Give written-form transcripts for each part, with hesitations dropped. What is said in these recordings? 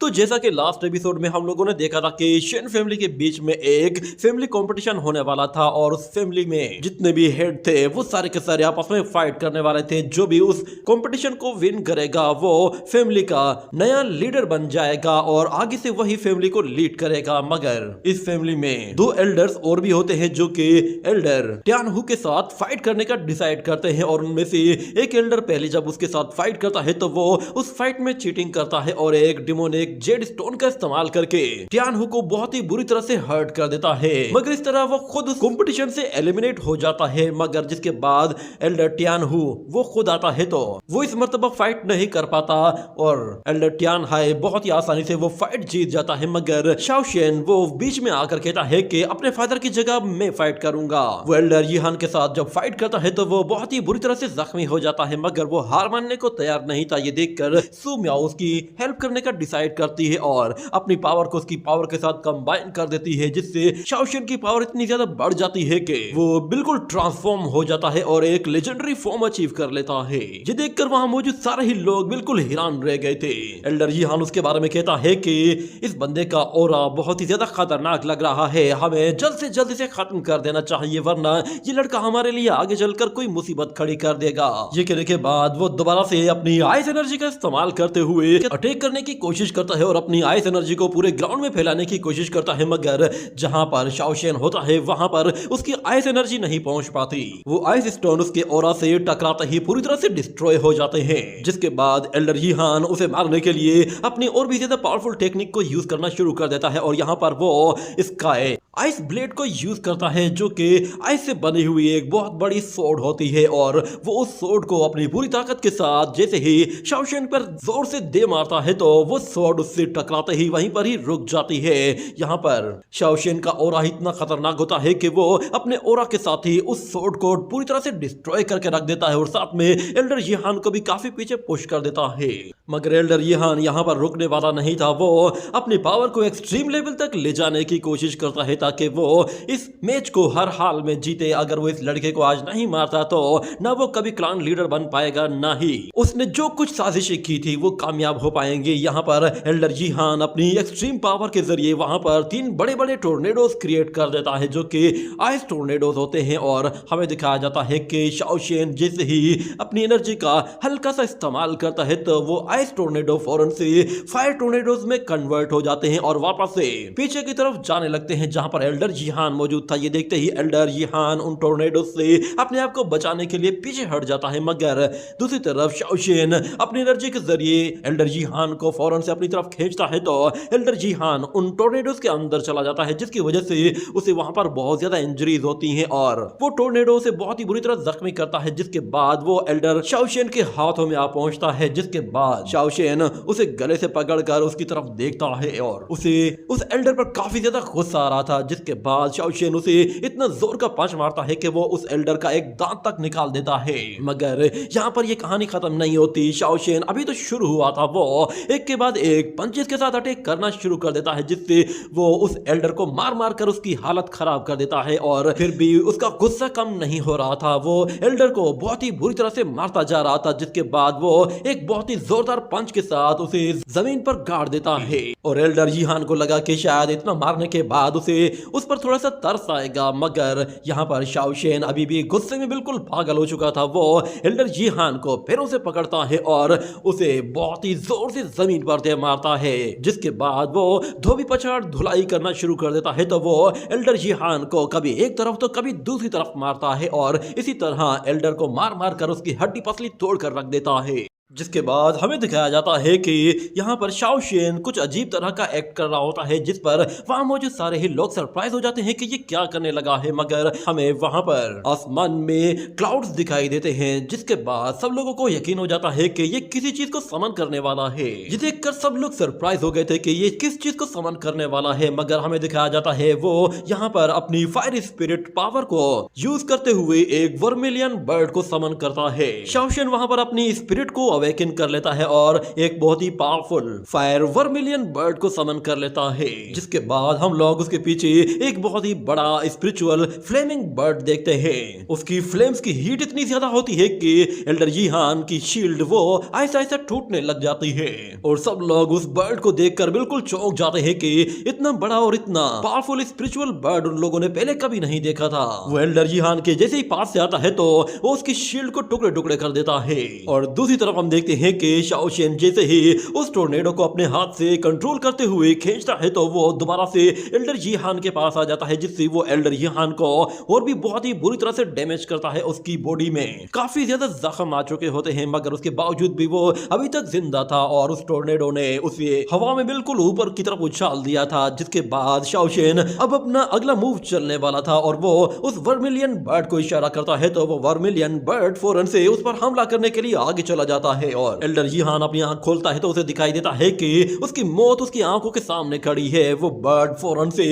तो जैसा कि लास्ट एपिसोड में हम लोगों ने देखा था कि शेन फैमिली के बीच में एक फैमिली कंपटीशन होने वाला था और उस फैमिली में जितने भी हेड थे वो सारे के सारे आपस में फाइट करने वाले थे। जो भी उस कंपटीशन को विन करेगा वो फैमिली का नया लीडर बन जाएगा और आगे से वही फैमिली को लीड करेगा। मगर इस फैमिली में दो एल्डर्स और भी होते हैं जो कि एल्डर टियानहू के साथ फाइट करने का डिसाइड करते हैं और उनमें से एक एल्डर पहले जब उसके साथ फाइट करता है तो वो उस फाइट में चीटिंग करता है और एक डिमोनिक जेड स्टोन का इस्तेमाल करके टियानहू को बहुत ही बुरी तरह से हर्ट कर देता है। मगर इस तरह वो खुद उस कंपटीशन से एलिमिनेट हो जाता है। मगर जिसके बाद एल्डर टियानहू वो खुद आता है तो वो इस मर्तबा फाइट नहीं कर पाता और एल्डर टियानहाई बहुत ही आसानी से वो फाइट जीत जाता है। मगर शाओशेन वो बीच में आकर कहता है कि अपने फादर की जगह मैं फाइट करूंगा। वो एल्डर यीहान के साथ जब फाइट करता है तो वो बहुत ही बुरी तरह से जख्मी हो जाता है। मगर वो हार मानने को तैयार नहीं था। ये देखकर सू मियाओ उसकी हेल्प करने का डिसाइड करती है और अपनी पावर को उसकी पावर के साथ कंबाइन कर देती है, जिससे शाओशेन की पावर इतनी ज्यादा बढ़ जाती है कि वो बिल्कुल ट्रांसफॉर्म हो जाता है और एक लेजेंडरी फॉर्म अचीव कर लेता है। ये देखकर वहां मौजूद सारे ही लोग बिल्कुल हैरान रह गए थे। एल्डर यीहान उसके बारे में कहता है कि इस बंदे का ऑरा बहुत ही ज्यादा खतरनाक लग रहा है, हमें जल्द से जल्द इसे खत्म कर देना चाहिए वरना ये लड़का हमारे लिए आगे चलकर कोई मुसीबत खड़ी कर देगा। ये कहने के बाद वो दोबारा से अपनी आइस एनर्जी का इस्तेमाल करते हुए अटैक करने की कोशिश करता है और अपनी आइस एनर्जी को पूरे ग्राउंड में फैलाने की कोशिश करता है। मगर जहां पर शाओशेन होता है वहां पर उसकी आइस एनर्जी नहीं पहुंच पाती। वो आइस स्टोन उसके ऑरा से टकराते ही पूरी तरह से डिस्ट्रॉय हो जाते हैं। जिसके बाद एल्डर यीहान उसे मारने के लिए अपनी और भी ज्यादा पावरफुल टेक्निक को यूज करना शुरू कर देता है और यहाँ पर वो स्काई आइस ब्लेड को यूज करता है जो कि आइस से बनी हुई एक बहुत बड़ी सोर्ड होती है और वो उस सोर्ड को अपनी पूरी ताकत के साथ जैसे ही शाओशेन पर जोर से दे मारता है तो वो सोर्ड उससे टकराते ही वहीं पर ही रुक जाती है। यहाँ पर शाओशेन का ओरा इतना खतरनाक होता है कि वो अपने ओरा के साथ ही उस सोर्ड को पूरी तरह से डिस्ट्रॉय करके रख देता है और साथ में एल्डर यीहान को भी काफी पीछे पुश कर देता है। मगर एल्डर यीहान यहाँ पर रुकने वाला नहीं था। वो अपनी पावर को एक्सट्रीम लेवल तक ले जाने की कोशिश करता है ताकि वो इस मैच को हर हाल में जीते। अगर वो इस लड़के को आज नहीं मारता तो ना वो कभी क्लान लीडर बन पाएगा ना ही उसने जो कुछ साजिशें की थी वो कामयाब हो पाएंगे। यहाँ पर एल्डर यीहान अपनी एक्सट्रीम पावर के जरिए वहां पर 3 बड़े बड़े टोर्नेडोज क्रिएट कर देता है जो कि आइस टोर्नेडोज होते हैं और हमें दिखाया जाता है कि शाओशेन जैसे ही अपनी एनर्जी का हल्का सा इस्तेमाल करता है तो वो आइस टोर्नेडो फौरन से फायर टोर्नेडोज में कन्वर्ट हो जाते हैं और वापस से पीछे की तरफ जाने लगते हैं जहां पर एल्डर यीहान मौजूद था। ये देखते ही एल्डर यीहान उन टोर्नेडोज से अपने आप को बचाने के लिए पीछे हट जाता है। मगर दूसरी तरफ शाओशेन अपनी एनर्जी के जरिए एल्डर यीहान को फौरन से अपनी तरफ खींचता है तो एल्डर यीहान उन टोर्नेडोज के अंदर चला जाता है जिसकी वजह से उसे वहां पर बहुत ज्यादा इंजरीज होती हैं और वो टोर्नेडो से बहुत ही बुरी तरह जख्मी करता है। जिसके बाद वो एल्डर शाओशेन के हाथों में आ पहुंचता है। जिसके बाद शाओशेन उसे गले से पकड़कर उसकी तरफ देखता है और उसे उस एल्डर पर काफी ज्यादा गुस्सा आ रहा था। जिसके बाद शाओशेन उसे इतना जोर का पंच मारता है कि वो उस एल्डर का एक दांत तक निकाल देता है। मगर यहाँ पर ये कहानी खत्म नहीं होती। शाओशेन अभी तो शुरू हुआ था। वो एक के बाद एक पंचेस के साथ अटैक करना शुरू कर देता है जिससे वो उस एल्डर को मार मार कर उसकी हालत खराब कर देता है और फिर भी उसका गुस्सा कम नहीं हो रहा था। वो एल्डर को बहुत ही बुरी तरह से मारता जा रहा था। जिसके बाद वो एक बहुत ही जोरदार पंच के साथ उसे जमीन पर गाड़ देता है और एल्डर यीहान को लगा कि शायद इतना मारने के बाद उसे उस पर थोड़ा सा तरस आएगा। मगर यहाँ पर शाओशेन अभी भी गुस्से में बिल्कुल पागल हो चुका था। वो एल्डर यीहान को पैरों से पकड़ता है और उसे बहुत ही जोर से जमीन पर दे मारता है। जिसके बाद वो धोबी पछाड़ धुलाई करना शुरू कर देता है तो वो एल्डर यीहान को कभी एक तरफ तो कभी दूसरी तरफ मारता है और इसी तरह एल्डर को मार मार कर उसकी हड्डी पसली तोड़ कर रख देता है। जिसके बाद हमें दिखाया जाता है कि यहाँ पर शाओशेन कुछ अजीब तरह का एक्ट कर रहा होता है जिस पर वहां मौजूद सारे ही लोग सरप्राइज हो जाते हैं कि ये क्या करने लगा है। मगर हमें वहां पर आसमान में क्लाउड्स दिखाई देते हैं जिसके बाद सब लोगों को यकीन हो जाता है कि ये किसी चीज को समन करने वाला है। ये देखकर सब लोग सरप्राइज हो गए थे कि ये किस चीज को समन करने वाला है। मगर हमें दिखाया जाता है वो यहाँ पर अपनी फायर स्पिरिट पावर को यूज करते हुए एक वर्मिलियन बर्ड को समन करता है। शाओशेन वहां पर अपनी स्पिरिट को अवेकन कर लेता है और एक बहुत ही पावरफुल फायर वर्मिलियन बर्ड को समन कर लेता है, जिसके बाद हम लोग उसके पीछे एक बहुत ही बड़ा स्पिरिचुअल फ्लेमिंग बर्ड देखते हैं। उसकी फ्लेम्स की हीट इतनी ज्यादा होती है कि एल्डर जीहान की शील्ड वो ऐसा ऐसा टूटने लग जाती है और सब लोग उस बर्ड को देखकर बिल्कुल चौंक जाते हैं कि इतना बड़ा और इतना पावरफुल स्पिरिचुअल बर्ड उन लोगों ने पहले कभी नहीं देखा था। वो एल्डर जीहान के जैसे ही पास से आता है तो वो उसकी शील्ड को टुकड़े टुकड़े कर देता है और दूसरी तरफ हम देखते हैं कि शाओ शेन जैसे ही उस टोर्नेडो को अपने हाथ से कंट्रोल करते हुए खींचता है तो वो दोबारा से एल्डर जीहान के पास आ जाता है, जिससे वो एल्डर जीहान को और भी बहुत ही बुरी तरह से डैमेज करता है। उसकी बॉडी में काफी ज्यादा जख्म आ चुके होते हैं, मगर उसके बावजूद भी वो अभी तक जिंदा था और उस टोर्नेडो ने उसे हवा में बिल्कुल ऊपर की तरफ उछाल दिया था, जिसके बाद शाओ शेन अब अपना अगला मूव चलने वाला था और वो उस वर्मिलियन बर्ड को इशारा करता है तो वो वर्मिलियन बर्ड फौरन से उस पर हमला करने के लिए आगे चला जाता है और एल्डर जीहान अपनी आंख खोलता है तो उसे दिखाई देता है कि उसकी मौत उसकी आंखों के सामने खड़ी है। वो बर्ड फौरन से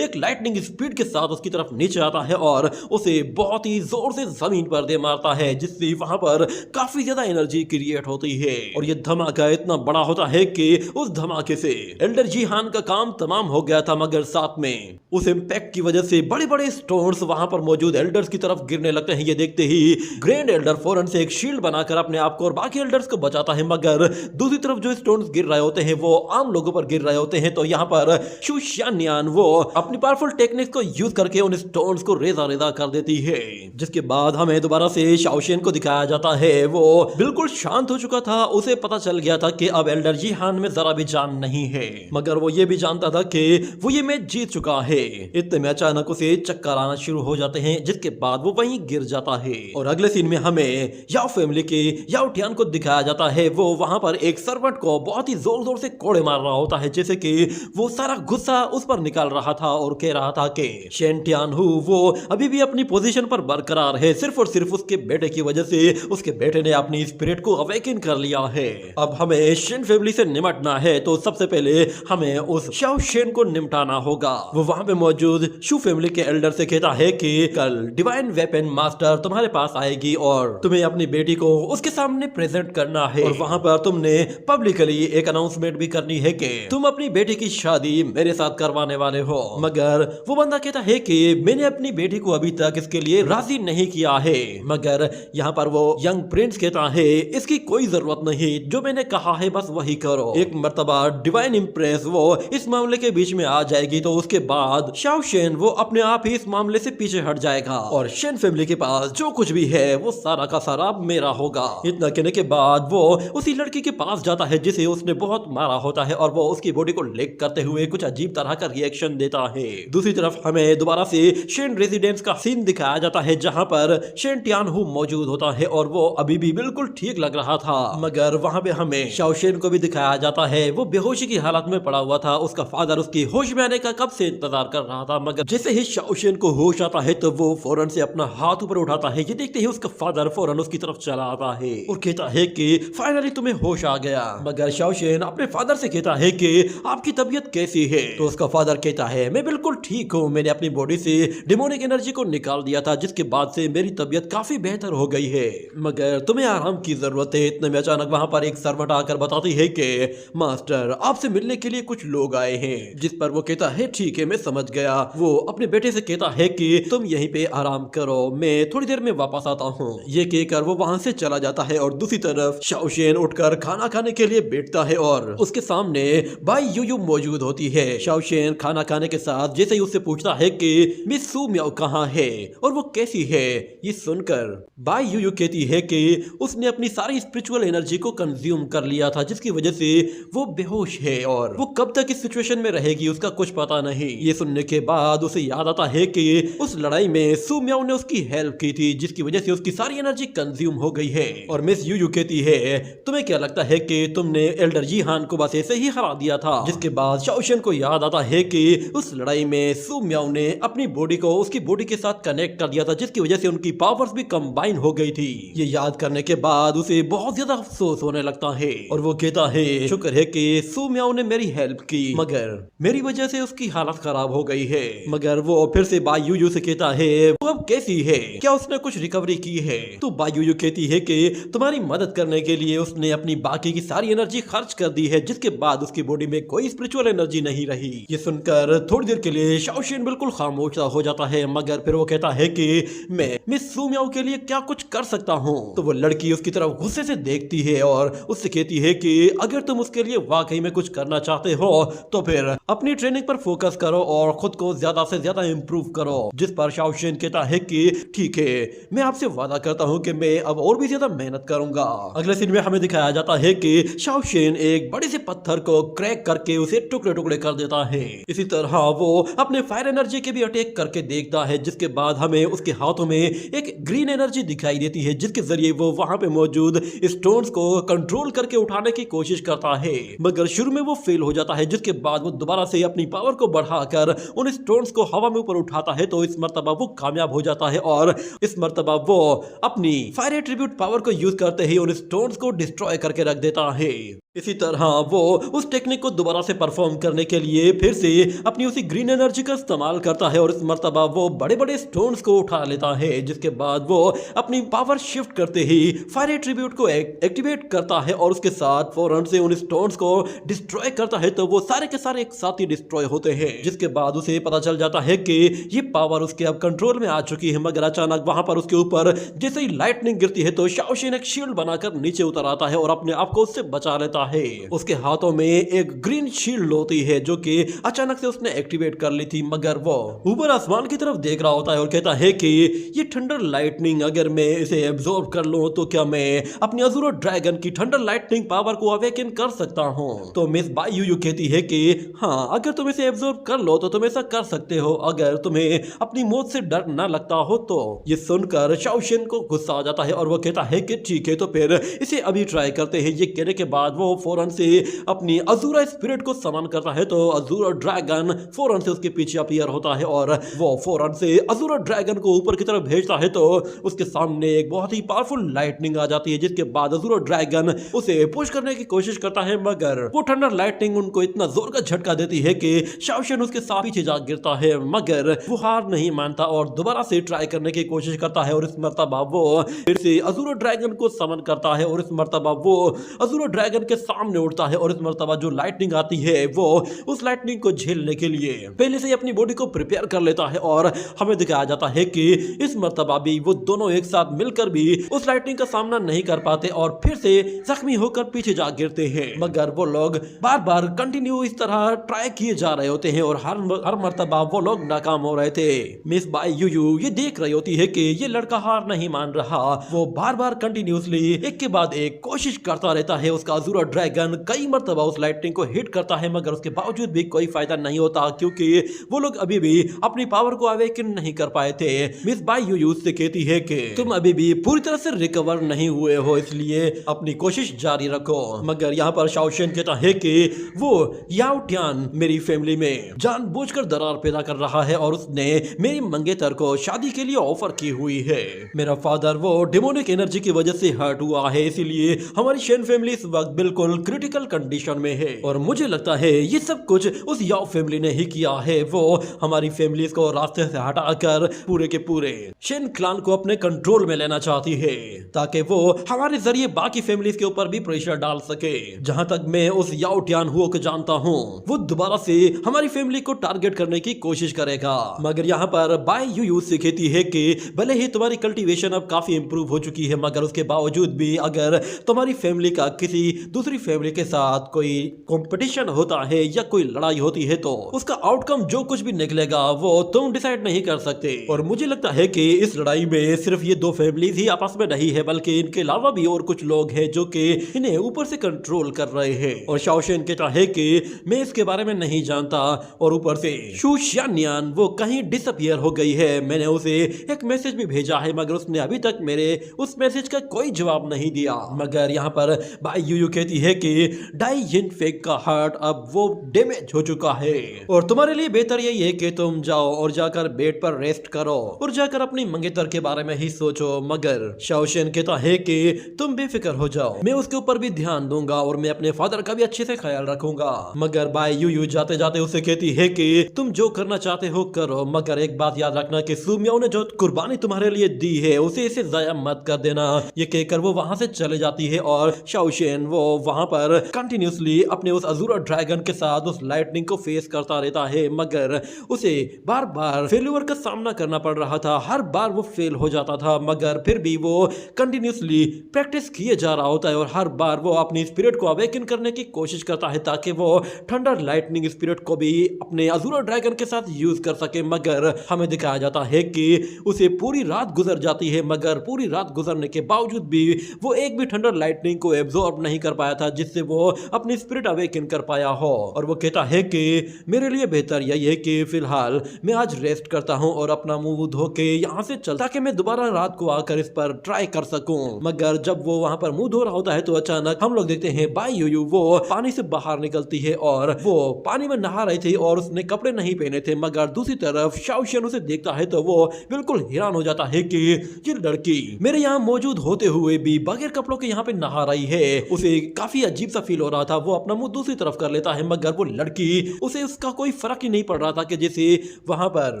एक लाइटनिंग स्पीड के साथ उसकी तरफ नीचे आता है और उसे बहुत ही जोर से जमीन पर दे मारता है, जिससे वहां पर काफी ज्यादा एनर्जी क्रिएट होती है और ये धमाका इतना बड़ा होता है कि उस धमाके से एल्डर जीहान का काम तमाम हो गया था, मगर साथ में उस इम्पैक्ट की वजह से बड़े बड़े स्टोन्स वहां पर मौजूद एल्डर्स की तरफ गिरने लगते हैं। ये देखते ही ग्रैंड एल्डर फौरन से एक शील्ड बनाकर अपने आप को और बाकी एल्डर्स को बचाता है, मगर दूसरी तरफ जो स्टोन्स गिर रहे होते हैं वो आम लोगों पर गिर रहे होते हैं। तो यहाँ पर शू शान्यान वो अपनी पावरफुल टेक्निक को यूज करके उन स्टोन्स को रेजा रेजा कर देती है, जिसके बाद हमें दोबारा से शाओ शेन को दिखाया जाता है। वो बिल्कुल शांत हो चुका था, उसे पता चल गया था कि अब एल्डर जीहान में जरा भी जान नहीं है, मगर वो ये भी जानता था कि वो ये मैच जीत चुका है। इतने में अचानक उसे चक्कर आना शुरू हो जाते हैं, जिसके बाद वो वहीं गिर जाता है और अगले सीन में हमें याओ फैमिली के याओ टियान को दिखाया जाता है। वो वहां पर एक सर्वेंट को बहुत ही जोर जोर से कोड़े मार रहा होता है, जैसे कि वो सारा गुस्सा उस पर निकाल रहा था और कह रहा था कि शेन टियान हु वो अभी भी अपनी पोजीशन पर बरकरार है, सिर्फ और सिर्फ उसके बेटे की वजह से। उसके बेटे ने अपनी स्पिरिट को अवेकन कर लिया है। अब हमें शेन फैमिली से निपटना है, तो सबसे पहले हमें उस शाओ शेन को निपटाना होगा। वो वहां पे मौजूद शू फैमिली के एल्डर से कहता है कि कल डिवाइन वेपन मास्टर तुम्हारे पास आएगी और तुम्हें अपनी बेटी को उसके सामने प्रेजेंट करना है और वहां पर तुमने पब्लिकली एक अनाउंसमेंट भी करनी है कि तुम अपनी बेटी की शादी मेरे साथ करवाने वाले हो। मगर वो बंदा कहता है कि मैंने अपनी बेटी को अभी तक इसके लिए राजी नहीं किया है, मगर यहाँ पर वो यंग प्रिंस कहता है इसकी कोई जरूरत नहीं, जो मैंने कहा है बस वही करो। एक मर्तबा डिवाइन इम्प्रेस वो इस मामले के बीच में आ जाएगी तो उसके बाद शाओ शेन वो अपने आप ही इस मामले से पीछे हट जाएगा और शेन फैमिली के पास जो कुछ भी है वो सारा का सारा मेरा होगा। इतना कहने के बाद वो उसी लड़की के पास जाता है जिसे उसने बहुत मारा होता है और वो उसकी बॉडी को लिक करते हुए कुछ अजीब तरह का रिएक्शन देता है। दूसरी तरफ हमें दोबारा से शेन रेजिडेंस का सीन दिखाया जाता है, जहां पर शेन टियान हु मौजूद होता है और वो अभी भी बिल्कुल ठीक लग रहा था, मगर वहां पे हमें शाओ शेन को भी दिखाया जाता है। वो बेहोशी की हालत में पड़ा हुआ था, उसका फादर उसकी होश में आने का कब से इंतजार कर रहा था, मगर जैसे ही शाओ शेन को होश आता है तो वो फौरन से अपना हाथ ऊपर उठाता है। ये देखते ही उसका फादर फौरन उसकी तरफ चला आता है और कहता है कि फाइनली तुम्हें होश आ गया। मगर शाओ शेन अपने फादर से कहता है कि आपकी तबीयत कैसी है, तो उसका फादर कहता है मैं बिल्कुल ठीक हूँ, मैंने अपनी बॉडी से डिमोनिक एनर्जी को निकाल दिया था, जिसके बाद से मेरी तबीयत काफी बेहतर हो गई है, मगर तुम्हें आराम की जरूरत है। इतने में अचानक वहां पर एक सर्वेंट आकर बताती है कि मास्टर आपसे मिलने के लिए कुछ लोग आए हैं, जिस पर वो कहता है ठीक है मैं समझ गया। वो अपने बेटे से कहता है कि तुम यहीं पे आराम करो, मैं थोड़ी देर में वापस आता हूँ। ये कहकर वो वहां से चला जाता है और दूसरी तरफ शाओ शेन उठकर खाना खाने के लिए बैठता है और उसके सामने बाई यूयू मौजूद होती है। शाओ शेन खाना खाने के साथ जैसे ही उससे पूछता है कि मिस सू म्याओ कहाँ है और वो कैसी है, ये सुनकर बाई यूयू कहती है कि उसने अपनी सारी स्पिरिचुअल एनर्जी को कंज्यूम कर लिया था, जिसकी वजह से वो बेहोश है और वो कब तक इस सिचुएशन में रहेगी उसका कुछ पता नहीं। ये सुनने के बाद उसे याद आता है कि उस लड़ाई में सू म्याओ ने उसकी हेल्प की थी, जिसकी वजह से उसकी सारी एनर्जी कंज्यूम हो गई है। और मिस यूयू कहती है तुम्हें क्या लगता है कि तुमने एल्डर जीहान को बस ऐसे ही हरा दिया था। जिसके बाद शाओ शेन को याद आता है कि उस लड़ाई में सू म्याओ ने अपनी बॉडी को उसकी बॉडी के साथ कनेक्ट कर दिया था, जिसकी वजह से उनकी पावर्स भी कंबाइन हो गई थी। ये याद करने के बाद उसे बहुत ज्यादा अफसोस होने लगता है और वो कहता है शुक्र है कि सू म्याओ ने मेरी हेल्प की, मगर मेरी वजह से उसकी हालत खराब हो गई है। मगर वो फिर से बाई यूयू से कहता है वो अब कैसी है, क्या उसने कुछ रिकवरी की है, तो बाई यूयू कहती है कि तुम्हारी मदद करने के लिए उसने अपनी बाकी की सारी एनर्जी खर्च कर दी है, जिसके बाद उसकी बॉडी में कोई स्पिरिचुअल एनर्जी नहीं रही। ये सुनकर थोड़ी देर के लिए शाओशिन बिल्कुल खामोश हो जाता है, मगर फिर वो कहता है कि मैं मिस सू मियाओ के लिए क्या कुछ कर सकता हूँ। तो वो लड़की उसकी तरफ गुस्से से देखती है और उससे कहती है कि अगर तुम उसके लिए वाकई में कुछ करना चाहते हो तो फिर अपनी ट्रेनिंग पर फोकस करो और खुद को ज्यादा से ज्यादा इम्प्रूव करो। जिस पर शाओशिन कहता है कि ठीक है, मैं आपसे वादा करता हूँ कि मैं अब और भी ज्यादा मेहनत करूंगा। अगले सीन में हमें दिखाया जाता है कि शाओशिन एक बड़े से पत्थर को क्रैक करके उसे टुकड़े टुकड़े कर देता है। इसी तरह वो अपने फायर एनर्जी के भी अटैक करके देखता है, जिसके बाद हमें उसके हाथों में एक ग्रीन एनर्जी दिखाई देती है, जिसके जरिए वो वहां पे मौजूद स्टोन्स को कंट्रोल करके उठाने की कोशिश करता है। मगर शुरू में वो फेल हो जाता है, जिसके बाद वो दोबारा से अपनी पावर को बढ़ाकर उन स्टोन्स को हवा में ऊपर उठाता है। तो इस मर्तबा वो कामयाब हो जाता है और इस मर्तबा वो अपनी फायर एट्रीब्यूट पावर को यूज करते ही उन स्टोन्स को डिस्ट्रॉय करके रख देता है। इसी तरह वो उस टेक्निक को दोबारा से परफॉर्म करने के लिए फिर से अपनी उसी ग्रीन एनर्जी का इस्तेमाल करता है और इस मर्तबा वो बड़े बड़े स्टोन्स को उठा लेता है, जिसके बाद वो अपनी पावर शिफ्ट करते ही फायर एट्रीब्यूट को एक्टिवेट करता है और उसके साथ फौरन से उन स्टोन्स को डिस्ट्रॉय करता है। तो वो सारे के सारे एक साथ ही डिस्ट्रॉय होते हैं, जिसके बाद उसे पता चल जाता है कि ये पावर उसके अब कंट्रोल में आ चुकी है। मगर अचानक वहां पर उसके ऊपर जैसे ही लाइटनिंग गिरती है तो शाओशिन एक शील्ड बनाकर नीचे उतर आता है और अपने आप को उससे बचा लेता है। उसके हाथों में एक ग्रीन शील्ड होती है जो कि अचानक से उसने एक्टिवेट कर ली थी, मगर वो ऊपर आसमान की तरफ देख रहा होता है और कहता है कि ये थंडर लाइटनिंग अगर मैं इसे एब्जॉर्ब कर लूं तो क्या मैं अपनी अज़ूरो ड्रैगन की थंडर लाइटनिंग पावर को अवेकन कर सकता हूं। तो मिस बाई यू कहती है कि हाँ, अगर तुम इसे एब्जॉर्ब कर लो तो तुम ऐसा कर सकते हो, अगर तुम्हें अपनी मौत से डर न लगता हो तो। ये सुनकर शाओशिन को गुस्सा आ जाता है और वो कहता है कि ठीक है, तो फिर इसे अभी ट्राई करते हैं। ये कहने के बाद वो फौरन से अपनी अज़ूरा स्पिरिट को समन करता है। तो अज़ूरा ड्रैगन फौरन से उसके पीछे अपीयर होता है और वो फौरन से अज़ूरा ड्रैगन को ऊपर की तरफ भेजता है। तो उसके सामने एक बहुत ही पावरफुल लाइटनिंग आ जाती है, जिसके बाद अज़ूरा ड्रैगन उसे पुश करने की कोशिश करता है, मगर वो थंडर लाइटनिंग उनको इतना जोर का झटका देती है कि शाओशिन उसके साथ पीछे जा गिरता है। मगर वो हार नहीं मानता और दोबारा से ट्राई करने की कोशिश करता है और इस मर्तबा वो फिर से अज़ूरा ड्रैगन को समन करता है और इस मर्तबा वो अज़ूरा ड्रैगन के सामने उड़ता है और इस मर्तबा जो लाइटनिंग आती है वो उस लाइटनिंग को झेलने के लिए पहले से ही अपनी बॉडी को प्रिपेयर कर लेता है। और हमें दिखाया जाता है कि इस मर्तबा भी वो दोनों एक साथ मिलकर भी उस लाइटनिंग का सामना नहीं कर पाते और फिर से जख्मी होकर पीछे जा गिरते हैं। मगर वो लोग बार बार कंटिन्यू इस तरह ट्राई किए जा रहे होते हैं और हर मर्तबा वो लोग नाकाम हो रहे थे। मिस बाई यू ये देख रही होती है कि ये लड़का हार नहीं मान रहा। वो बार बार कंटिन्यूसली एक के बाद एक कोशिश करता रहता है। उसका अज़ूरा ड्रैगन कई मर्तबा उस लाइटनिंग को हिट करता है, मगर उसके बावजूद भी कोई फायदा नहीं होता, क्योंकि वो लोग अभी भी अपनी पावर को अवेकन नहीं कर पाए थे। मिस बाई यू से कहती है कि तुम अभी भी पूरी तरह से रिकवर नहीं हुए हो, इसलिए अपनी कोशिश जारी रखो। मगर यहाँ पर शाओशिन कहता है कि वो याओ टियान मेरी फैमिली में जानबूझकर दरार पैदा कर रहा है और उसने मेरी मंगेतर को शादी के लिए ऑफर की हुई है। मेरा फादर वो डिमोनिक एनर्जी की वजह से हर्ट हुआ है, इसीलिए हमारी शेन फैमिली इस वक्त बिल्कुल क्रिटिकल कंडीशन में है और मुझे लगता है ये सब कुछ उस याओ फैमिली ने ही किया है। वो हमारी फैमिली को रास्ते से हटाकर पूरे के पूरे शेन क्लान को अपने कंट्रोल में लेना चाहती है, ताकि वो हमारे जरिए बाकी फैमिलीज के ऊपर भी प्रेशर डाल सके। जहां तक मैं उस याओ टियान हुओ को जानता हूँ, वो दोबारा से हमारी फैमिली को टारगेट करने की कोशिश करेगा। मगर यहाँ पर बाई यू से कहती है कि भले ही तुम्हारी कल्टीवेशन अब काफी इंप्रूव हो चुकी है, मगर उसके बावजूद भी अगर तुम्हारी फैमिली का किसी दूसरी फैमिली के साथ कोई कंपटीशन होता है या कोई लड़ाई होती है तो उसका आउटकम जो कुछ भी निकलेगा वो तुम डिसाइड नहीं कर सकते। और मुझे लगता है कि इस लड़ाई में सिर्फ ये दो फैमिलीज ही आपस में नहीं है, बल्कि इनके अलावा भी और कुछ लोग हैं जो कि इन्हें ऊपर से कंट्रोल कर रहे हैं। और शाओशिन कहता है कि मैं इसके बारे में नहीं जानता और ऊपर से शू शियानियान वो कहीं डिसअपियर हो गई है। मैंने उसे एक मैसेज भी भेजा है, मगर उसने अभी तक मेरे उस मैसेज का कोई जवाब नहीं दिया। मगर यहाँ पर बाई यू कहती कहती है कि डाई जिन फेक का हार्ट अब वो डैमेज हो चुका है और तुम्हारे लिए बेहतर यही है कि तुम जाओ और जाकर बेड पर रेस्ट करो और जाकर अपनी मंगेतर के बारे में ही सोचो। मगर शाओशेन कहता है कि तुम बेफिक्र हो जाओ, मैं उसके ऊपर भी ध्यान दूंगा और मैं अपने फादर का भी अच्छे से ख्याल रखूंगा। मगर बाय यू जाते जाते उसे कहती है कि तुम जो करना चाहते हो करो, मगर एक बात याद रखना कि सुमियाओ ने जो कुर्बानी तुम्हारे लिए दी है उसे इसे जाया मत कर देना। ये कहकर वो वहां से चले जाती है और शाओशेन वो वहां पर कंटिन्यूसली अपने उस अजूरा ड्रैगन के साथ उस लाइटनिंग को फेस करता रहता है। मगर उसे बार बार फेल्यूर का सामना करना पड़ रहा था, हर बार वो फेल हो जाता था, मगर फिर भी वो कंटिन्यूसली प्रैक्टिस किए जा रहा होता है और हर बार वो अपनी स्पिरिट को अवेकन करने की कोशिश करता है ताकि वो थंडर लाइटनिंग स्पिरिट को भी अपने अजूरा ड्रैगन के साथ यूज कर सके। मगर हमें दिखाया जाता है कि उसे पूरी रात गुजर जाती है, मगर पूरी रात गुजरने के बावजूद भी वो एक भी थंडर लाइटनिंग को एब्जॉर्ब नहीं कर पाया था जिससे वो अपनी स्पिरिट अवेकन कर पाया हो। और वो कहता है कि मेरे लिए बेहतर यही है कि फिलहाल मैं आज रेस्ट करता हूं और अपना मुंह धो के यहाँ से चल ताकि मैं दोबारा रात को आकर इस पर ट्राई कर सकूं। मगर जब वो वहां पर मुंह धो रहा होता है तो अचानक हम लोग देखते हैं बाई यू वो पानी से बाहर निकलती है और वो पानी में नहा रही थी और उसने कपड़े नहीं पहने थे। मगर दूसरी तरफ शाओशेन उसे देखता है तो वो बिल्कुल हैरान हो जाता है कि ये लड़की मेरे यहाँ मौजूद होते हुए भी बगैर कपड़ों के यहाँ पे नहा रही है। उसे काफी अजीब सा फील हो रहा था, वो अपना मुंह दूसरी तरफ कर लेता है मगर वो लड़की उसे उसका कोई फर्क ही नहीं पड़ रहा था कि जैसे वहां पर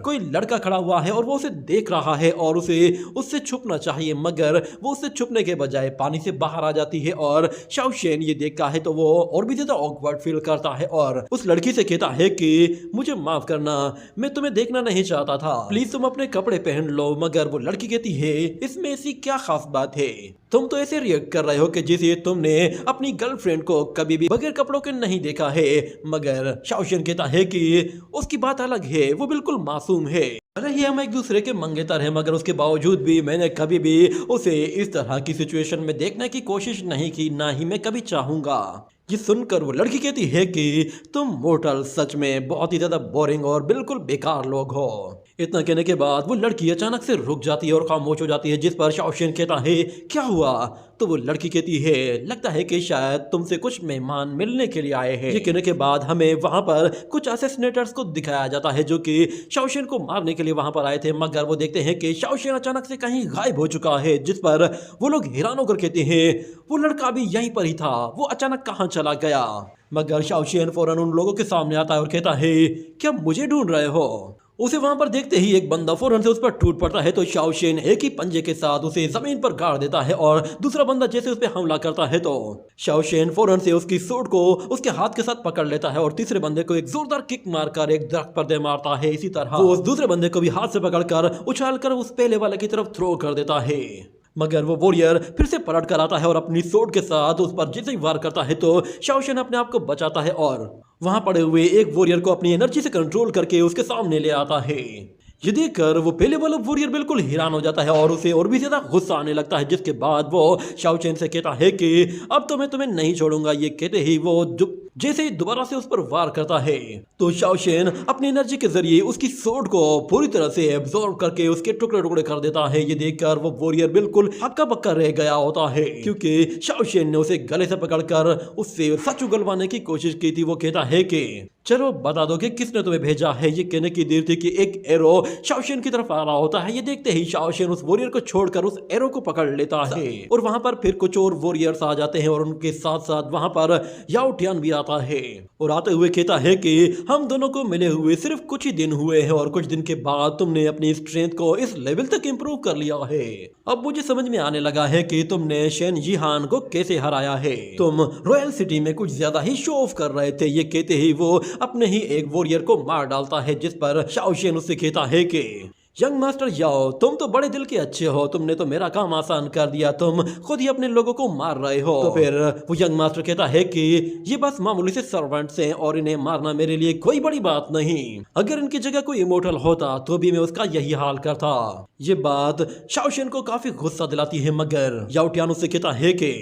कोई लड़का खड़ा हुआ है और वो उसे देख रहा है और उसे उससे छुपना चाहिए। मगर वो उससे छुपने के बजाय पानी से बाहर आ जाती है और शाओशेन ये देखता है तो वो और भी ज्यादा ऑकवर्ड फील करता है और उस लड़की से कहता है कि मुझे माफ करना, मैं तुम्हें देखना नहीं चाहता था, प्लीज तुम अपने कपड़े पहन लो। मगर वो लड़की कहती है इसमें ऐसी क्या खास बात है, तुम तो ऐसे रिएक्ट कर रहे हो कि जैसे तुमने अपनी गर्लफ्रेंड को कभी भी बगैर कपड़ों के नहीं देखा है। मगर शाओशेन कहता है कि उसकी बात अलग है, वो बिल्कुल मासूम है, भले ही हम एक दूसरे के मंगेतर हैं मगर उसके बावजूद भी मैंने कभी भी उसे इस तरह की सिचुएशन में देखने की कोशिश नहीं की, ना ही मैं कभी चाहूंगा। ये सुनकर वो लड़की कहती है कि तुम मोर्टल सच में बहुत ही ज्यादा बोरिंग और बिल्कुल बेकार लोग हो। इतना कहने के बाद वो लड़की अचानक से रुक जाती है और खामोश हो जाती है, जिस पर शाओशेन कहता है क्या हुआ? तो वो लड़की कहती है लगता है कि शायद तुमसे कुछ मेहमान मिलने के लिए आए हैं। ये कहने के बाद हमें वहां पर कुछ असैसिनेटर्स को दिखाया जाता है जो कि शाओशेन को मारने के लिए वहां पर आए थे। मगर वो देखते हैं कि शाओशेन अचानक से कहीं गायब हो चुका है, जिस पर वो लोग हैरान होकर कहते हैं वो लड़का भी यहीं पर ही था, वो अचानक कहाँ चला गया? मगर शाओशेन फौरन उन लोगों के सामने आता है और कहता है क्या मुझे ढूंढ रहे हो? उसे वहां पर देखते ही एक बंदा फौरन से उस पर टूट पड़ता है तो शाओशेन एक ही पंजे के साथ उसे जमीन पर गाड़ देता है और दूसरा बंदा जैसे उस पर हमला करता है तो शाओशेन फौरन से उसकी सूट को उसके हाथ के साथ पकड़ लेता है और तीसरे बंदे को एक जोरदार किक मारकर एक दरख्त पर दे मारता है। इसी तरह वो उस दूसरे बंदे को भी हाथ से पकड़कर उछालकर उस पहले वाले की तरफ थ्रो कर देता है। मगर वो वॉरियर फिर से पलट कर आता है और अपनी सोर्ड के साथ उस पर जैसे ही वार करता है तो शाओशेन अपने आप को बचाता है और वहां पड़े हुए एक वॉरियर को अपनी एनर्जी से कंट्रोल करके उसके सामने ले आता है। ये देखकर वो पहले वाला वॉरियर बिल्कुल हैरान हो जाता है और उसे और भी ज्यादा गुस्सा आने लगता है, जिसके बाद वो शाओशेन से कहता है कि अब तो मैं तुम्हें नहीं छोड़ूंगा। ये कहते ही वो जैसे ही दोबारा से उस पर वार करता है तो शाओशेन अपनी एनर्जी के जरिए उसकी सोर्ड को पूरी तरह से एब्जॉर्ब करके उसके टुकड़े टुकड़े कर देता है। ये देखकर वो वॉरियर बिल्कुल हक्का बक्का रह गया होता है क्योंकि शाओशेन ने उसे गले से पकड़कर उससे सच उगलवाने की कोशिश की थी। वो कहता है कि चलो बता दो कि किसने तुम्हें भेजा है। ये कहने की देर थी कि एक एरो शाओशेन की तरफ आ रहा होता है। ये देखते ही शाओशेन उस वॉरियर को छोड़कर उस एरो को पकड़ लेता है और वहां पर फिर कुछ और वॉरियर्स आ जाते हैं और उनके साथ साथ वहां पर याओ टियान भी आता है और आते हुए कहता है कि हम दोनों को मिले हुए सिर्फ कुछ ही दिन हुए हैं और कुछ दिन के बाद तुमने अपनी स्ट्रेंथ को इस लेवल तक इंप्रूव कर लिया है। अब मुझे समझ में आने लगा है कि तुमने शेन यीहान को कैसे हराया है। तुम रॉयल सिटी में कुछ ज्यादा ही शो ऑफ कर रहे थे। ये कहते ही वो अपने ही एक वॉरियर को मार डालता है, जिस पर शाओशेन उससे कहता है कि यंग मास्टर याओ तुम तो बड़े दिल के अच्छे हो, तुमने तो मेरा काम आसान कर दिया, तुम खुद ही अपने लोगों को मार रहे हो। तो फिर वो यंग मास्टर कहता है कि ये बस मामूली से सर्वेंट्स हैं और इन्हें मारना मेरे लिए कोई बड़ी बात नहीं। अगर इनकी जगह कोई इमोर्टल होता तो भी मैं उसका यही हाल करता। ये बात शाओशेन को काफी गुस्सा दिलाती है मगर याओ टियान उससे कहता है कि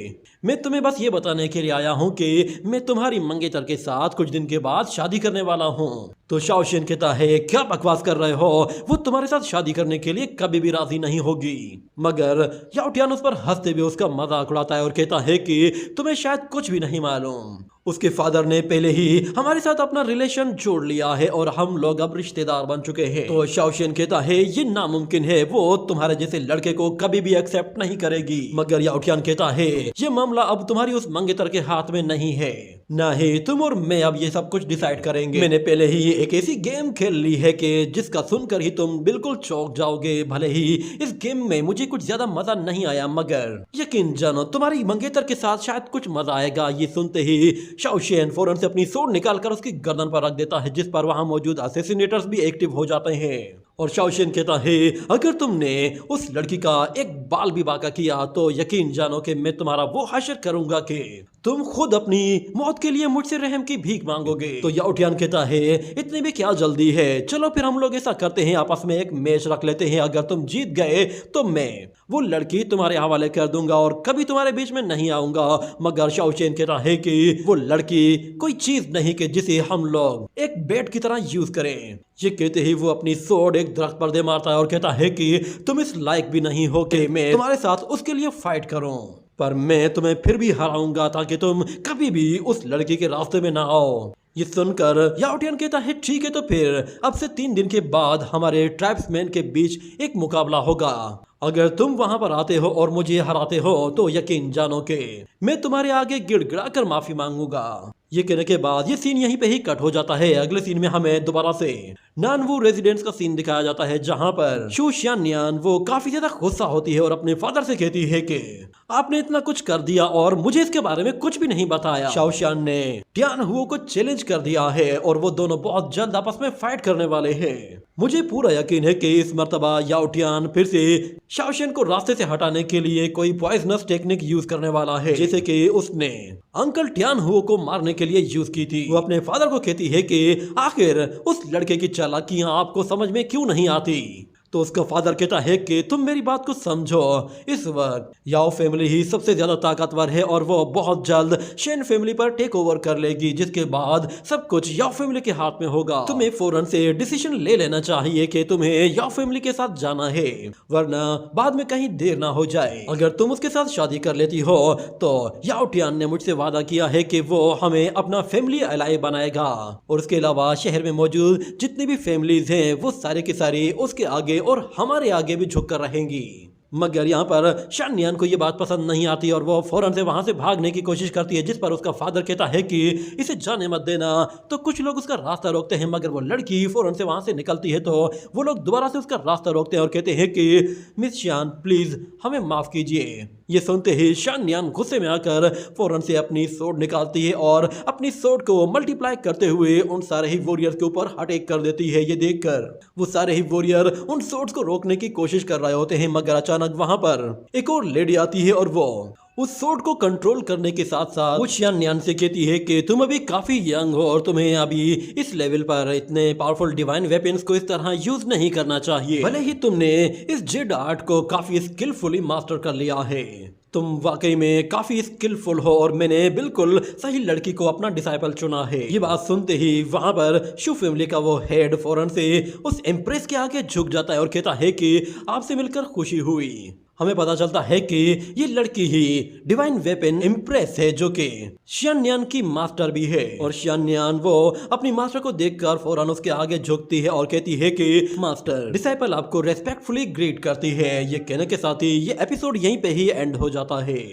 मैं तुम्हें बस ये बताने के लिए आया हूँ कि मैं तुम्हारी मंगेतर के साथ कुछ दिन के बाद शादी करने वाला हूँ। तो शाओशियन कहता है क्या बकवास कर रहे हो, वो तुम्हारे साथ शादी करने के लिए कभी भी राजी नहीं होगी। मगर याओ टियान उस पर हंसते हुए उसका मजाक उड़ाता है और कहता है कि तुम्हें शायद कुछ भी नहीं मालूम, उसके फादर ने पहले ही हमारे साथ अपना रिलेशन जोड़ लिया है और हम लोग अब रिश्तेदार बन चुके हैं। तो शाओशियन कहता है ये नामुमकिन है, वो तुम्हारे जैसे लड़के को कभी भी एक्सेप्ट नहीं करेगी। मगर याओ टियान कहता है ये मामला अब तुम्हारी उस मंगेतर के हाथ में नहीं है, ना ही तुम और मैं अब ये सब कुछ डिसाइड करेंगे। मैंने पहले ही एक ऐसी गेम खेल ली है कि जिसका सुनकर ही तुम बिल्कुल चौंक जाओगे। भले ही इस गेम में मुझे कुछ ज्यादा मजा नहीं आया, मगर यकीन जानो तुम्हारी मंगेतर के साथ शायद कुछ मजा आएगा। ये सुनते ही शाओशियन फौरन से अपनी सोड निकालकर उसकी गर्दन पर रख देता है, जिस पर वहां मौजूद असैसिनेटर्स भी एक्टिव हो जाते हैं। और शाओशियन कहता है अगर तुमने उस लड़की का एक बाल भी बाका किया तो यकीन जानो कि मैं तुम्हारा वो हशर करूंगा कि तुम खुद अपनी मौत के लिए मुझसे रहम की भीख मांगोगे। तो याओ टियान कहता है इतनी भी क्या जल्दी है, चलो फिर हम लोग ऐसा करते हैं, आपस में एक मैच रख लेते हैं। अगर तुम जीत गए तो मैं वो लड़की तुम्हारे हवाले कर दूंगा और कभी तुम्हारे बीच में नहीं आऊंगा। मगर शाओशियन कहता है कि वो लड़की कोई चीज नहीं कि जिसे हम लोग एक बेट की तरह यूज करें। ये कहते ही वो अपनी सोड एक दरख्त पर दे मारता है और कहता है कि तुम इस लायक भी नहीं हो कि मैं तुम्हारे साथ उसके लिए फाइट करूं, पर मैं तुम्हें फिर भी हराऊंगा ताकि तुम कभी भी उस लड़की के रास्ते में ना आओ। ये सुनकर याओ टियान कहता है ठीक है, तो फिर अब से 3 दिन के बाद हमारे ट्राइब्समैन के बीच एक मुकाबला होगा। अगर तुम वहां पर आते हो और मुझे हराते हो तो यकीन जानो कि मैं तुम्हारे आगे गिड़गिड़ा कर माफी मांगूंगा। ये कहने के बाद ये सीन यहीं पे ही कट हो जाता है। अगले सीन में हमें दोबारा से नानवू रेजिडेंस का सीन दिखाया जाता है, जहां पर शू शियानियान वो काफी ज्यादा गुस्सा होती है और अपने फादर से कहती है कि आपने इतना कुछ कर दिया और मुझे इसके बारे में कुछ भी नहीं बताया। शाओशियान ने टियान हुओ को चैलेंज कर दिया है और वो दोनों बहुत जल्द आपस में फाइट करने वाले हैं। मुझे पूरा यकीन है कि इस मर्तबा याओ टियान फिर से शाओशियन को रास्ते से हटाने के लिए कोई पॉइजनस टेक्निक यूज करने वाला है, जैसे कि उसने अंकल टियान हुओ को मारने के लिए यूज की थी। वो अपने फादर को कहती है कि आखिर उस लड़के की चालाकियां आपको समझ में क्यों नहीं आती। तो उसका फादर कहता है कि तुम मेरी बात को समझो, इस वक्त याओ फैमिली ही सबसे ज्यादा ताकतवर है और वो बहुत जल्द शेन फैमिली पर टेक ओवर कर लेगी, जिसके बाद सब कुछ याओ फैमिली के हाथ में होगा। तुम्हें फौरन से डिसीजन ले लेना चाहिए कि तुम्हें याओ फैमिली के साथ जाना है, वरना बाद में कहीं देर ना हो जाए। अगर तुम उसके साथ शादी कर लेती हो तो याओ टियान ने मुझसे वादा किया है कि वो हमें अपना फैमिली एलाई बनाएगा और उसके अलावा शहर में मौजूद जितनी भी फैमिलीज हैं वो सारे के सारे उसके आगे और हमारे आगे भी झुककर रहेंगी। मगर यहाँ पर शानियान को ये बात पसंद नहीं आती और वो फौरन से वहां से भागने की कोशिश करती है, जिस पर उसका फादर कहता है कि इसे जाने मत देना। तो कुछ लोग उसका रास्ता रोकते हैं, मगर वो लड़की फौरन से वहां से निकलती है तो वो लोग दोबारा से उसका रास्ता रोकते हैं और कहते हैं कि मिस शान प्लीज हमें माफ कीजिए। ये सुनते ही शानियान गुस्से में आकर फौरन से अपनी सोड निकालती है और अपनी सोड को मल्टीप्लाई करते हुए उन सारे ही वॉरियर्स के ऊपर अटैक कर देती है। ये देखकर वो सारे ही वॉरियर उन सोड्स को रोकने की कोशिश कर रहे होते हैं, मगर अचानक वहां पर एक और लेडी आती है और वो उस सोड को कंट्रोल करने के साथ साथ वो शियानियान से कहती है कि तुम अभी काफी यंग हो और तुम्हें अभी इस लेवल पर इतने पावरफुल डिवाइन वेपन्स को इस तरह यूज नहीं करना चाहिए। भले ही तुमने इस जेड आर्ट को काफी स्किलफुली मास्टर कर लिया है, तुम वाकई में काफी स्किलफुल हो और मैंने बिल्कुल सही लड़की को अपना डिसाइपल चुना है। ये बात सुनते ही वहां पर शू फैमिली का वो हेड फौरन से उस एम्प्रेस के आगे झुक जाता है और कहता है कि आपसे मिलकर खुशी हुई। हमें पता चलता है कि ये लड़की ही डिवाइन वेपन इम्प्रेस है, जो कि शियानियान की मास्टर भी है। और शियानियान वो अपनी मास्टर को देखकर फौरन उसके आगे झुकती है और कहती है कि मास्टर डिसाइपल आपको रेस्पेक्टफुली ग्रीट करती है। ये कहने के साथ ही ये एपिसोड यहीं पे ही एंड हो जाता है।